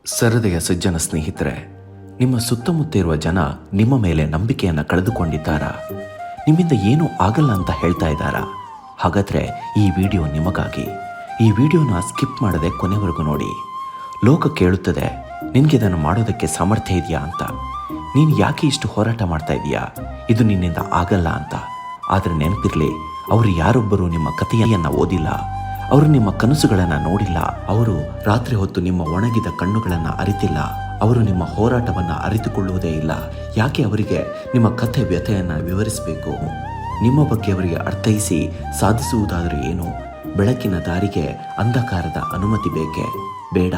ಸರದೆಯ ಸಜ್ಜನ ಸ್ನೇಹಿತರೆ, ನಿಮ್ಮ ಸುತ್ತಮುತ್ತ ಇರುವ ಜನ ನಿಮ್ಮ ಮೇಲೆ ನಂಬಿಕೆಯನ್ನು ಕಳೆದುಕೊಂಡಿದ್ದಾರಾ? ನಿಮ್ಮಿಂದ ಏನೂ ಆಗಲ್ಲ ಅಂತ ಹೇಳ್ತಾ ಇದ್ದಾರಾ? ಹಾಗಾದರೆ ಈ ವಿಡಿಯೋ ನಿಮಗಾಗಿ. ಈ ವಿಡಿಯೋನ ಸ್ಕಿಪ್ ಮಾಡದೆ ಕೊನೆವರೆಗೂ ನೋಡಿ. ಲೋಕ ಕೇಳುತ್ತದೆ, ನಿನಗೆ ಇದನ್ನು ಮಾಡೋದಕ್ಕೆ ಸಾಮರ್ಥ್ಯ ಇದೆಯಾ ಅಂತ. ನೀನು ಯಾಕೆ ಇಷ್ಟು ಹೋರಾಟ ಮಾಡ್ತಾ ಇದೀಯಾ? ಇದು ನಿನ್ನಿಂದ ಆಗಲ್ಲ ಅಂತ. ಆದರೆ ನೆನಪಿರಲಿ, ಅವರು ಯಾರೊಬ್ಬರು ನಿಮ್ಮ ಕಥೆಯನ್ನು ಓದಿಲ್ಲ. ಅವರು ನಿಮ್ಮ ಕನಸುಗಳನ್ನು ನೋಡಿಲ್ಲ. ಅವರು ರಾತ್ರಿ ಹೊತ್ತು ನಿಮ್ಮ ಒಣಗಿದ ಕಣ್ಣುಗಳನ್ನು ಅರಿತಿಲ್ಲ. ಅವರು ನಿಮ್ಮ ಹೋರಾಟವನ್ನು ಅರಿತುಕೊಳ್ಳುವುದೇ ಇಲ್ಲ. ಯಾಕೆ ಅವರಿಗೆ ನಿಮ್ಮ ಕಥೆ ವ್ಯಥೆಯನ್ನು ವಿವರಿಸಬೇಕು? ನಿಮ್ಮ ಬಗ್ಗೆ ಅವರಿಗೆ ಅರ್ಥೈಸಿ ಸಾಧಿಸುವುದಾದರೂ ಏನು? ಬೆಳಕಿನ ದಾರಿಗೆ ಅಂಧಕಾರದ ಅನುಮತಿ ಬೇಕೇ? ಬೇಡ.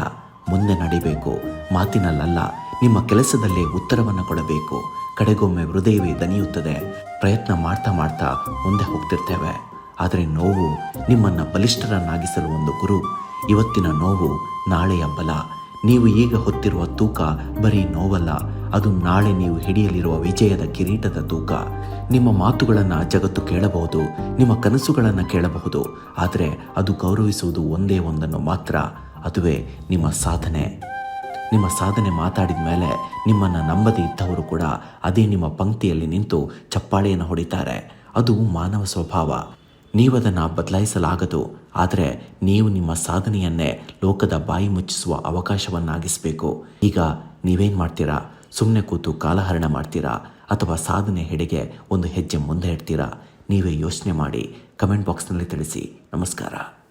ಮುಂದೆ ನಡಿಬೇಕು. ಮಾತಿನಲ್ಲ, ನಿಮ್ಮ ಕೆಲಸದಲ್ಲೇ ಉತ್ತರವನ್ನು ಕೊಡಬೇಕು. ಕಡೆಗೊಮ್ಮೆ ಹೃದಯವೇ ದನಿಯುತ್ತದೆ. ಪ್ರಯತ್ನ ಮಾಡ್ತಾ ಮಾಡ್ತಾ ಮುಂದೆ ಹೋಗ್ತಿರ್ತೇವೆ. ಆದರೆ ನೋವು ನಿಮ್ಮನ್ನು ಬಲಿಷ್ಠರನ್ನಾಗಿಸಲು ಒಂದು ಗುರು. ಇವತ್ತಿನ ನೋವು ನಾಳೆಯ ಬಲ. ನೀವು ಈಗ ಹೊತ್ತಿರುವ ತೂಕ ಬರೀ ನೋವಲ್ಲ, ಅದು ನಾಳೆ ನೀವು ಹಿಡಿಯಲಿರುವ ವಿಜಯದ ಕಿರೀಟದ ತೂಕ. ನಿಮ್ಮ ಮಾತುಗಳನ್ನು ಜಗತ್ತು ಕೇಳಬಹುದು, ನಿಮ್ಮ ಕನಸುಗಳನ್ನು ಕೇಳಬಹುದು, ಆದರೆ ಅದು ಗೌರವಿಸುವುದು ಒಂದೇ ಒಂದನ್ನು ಮಾತ್ರ. ಅದುವೇ ನಿಮ್ಮ ಸಾಧನೆ. ನಿಮ್ಮ ಸಾಧನೆ ಮಾತಾಡಿದ ಮೇಲೆ ನಿಮ್ಮನ್ನು ನಂಬದೇ ಇದ್ದವರು ಕೂಡ ಅದೇ ನಿಮ್ಮ ಪಂಕ್ತಿಯಲ್ಲಿ ನಿಂತು ಚಪ್ಪಾಳೆಯನ್ನು ಹೊಡಿತಾರೆ. ಅದು ಮಾನವ ಸ್ವಭಾವ. ನೀವದನ್ನು ಬದಲಾಯಿಸಲಾಗದು. ಆದರೆ ನೀವು ನಿಮ್ಮ ಸಾಧನೆಯನ್ನೇ ಲೋಕದ ಬಾಯಿ ಮುಚ್ಚಿಸುವ ಅವಕಾಶವನ್ನಾಗಿಸಬೇಕು. ಈಗ ನೀವೇನು ಮಾಡ್ತೀರಾ? ಸುಮ್ಮನೆ ಕೂತು ಕಾಲಹರಣ ಮಾಡ್ತೀರಾ ಅಥವಾ ಸಾಧನೆ ಹೆಡೆಗೆ ಒಂದು ಹೆಜ್ಜೆ ಮುಂದೆ ಇಡ್ತೀರಾ? ನೀವೇ ಯೋಚನೆ ಮಾಡಿ ಕಮೆಂಟ್ ಬಾಕ್ಸ್ನಲ್ಲಿ ತಿಳಿಸಿ. ನಮಸ್ಕಾರ.